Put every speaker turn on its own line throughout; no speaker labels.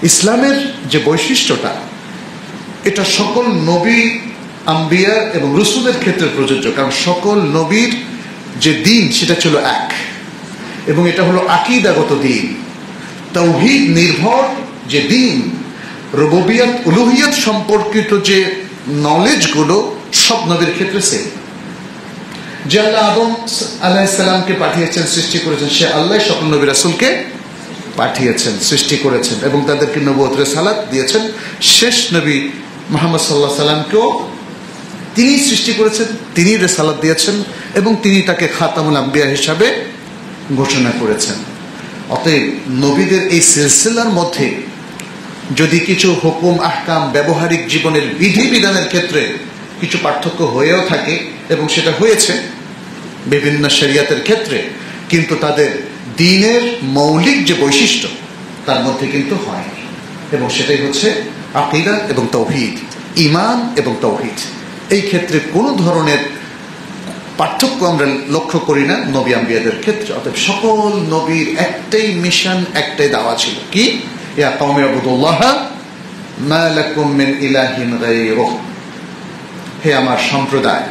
ইসলামের যে বৈশিষ্ট্যটা, এটা সকল নবী, আম্বিয়া এবং রসুলের ক্ষেত্রে প্রযোজ্য। কারণ সকল নবীর যে দিন সেটা ছিল এক, এবং এটা হলো আকীদাগত দিন, তাওহীদ নির্ভর যে দিন, রুবুবিয়ত উলুহিয়ত সম্পর্কিত যে নলেজগুলো সব নবীর ক্ষেত্রে সেম। যে আল্লাহ আদম আলাইহিস সালামকে পাঠিয়েছেন, সৃষ্টি করেছেন, সে আল্লাহ সকল নবী রাসূলকে পাঠিয়েছেন, সৃষ্টি করেছেন এবং তাদেরকে নবুয়ত রিসালাত দিয়েছেন। শেষ নবী মুহাম্মদ সাল্লাল্লাহু আলাইহি সাল্লামকেও তিনি সৃষ্টি করেছেন, তিনি রিসালাত দিয়েছেন এবং তিনি তাকে খাতামুল আম্বিয়া হিসাবে ঘোষণা করেছেন। অতএব নবীদের এই সিলসিলার মধ্যে যদি কিছু হুকুম, আহকাম, ব্যবহারিক জীবনের বিধিবিধানের ক্ষেত্রে কিছু পার্থক্য হয়েও থাকে, এবং সেটা হয়েছে বিভিন্ন শরিয়াতের ক্ষেত্রে, কিন্তু তাদের দ্বীনের মৌলিক যে বৈশিষ্ট্য তার মধ্যে কিন্তু হয়, এবং সেটাই হচ্ছে আকীদা এবং তাওহীদ, ঈমান এবং তাওহীদ। এই ক্ষেত্রে কোনো ধরনের পার্থক্য আমরা লক্ষ্য করি না নবী আম্বিয়াদের ক্ষেত্রে। অতএব সকল নবীর একটাই মিশন, একটাই দাওয়া ছিল, কি? ইয়া কওমি ইবুদুল্লাহ মা লাকুম মিন ইলাহিন গায়রুহু, হে আমার সম্প্রদায়,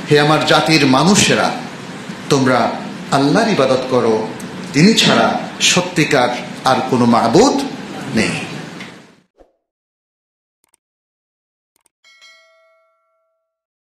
হে আমার জাতির মানুষেরা, তোমরা আল্লাহর ইবাদত করো, তিনি ছাড়া সত্যিকার আর কোনো মাবুদ নেই।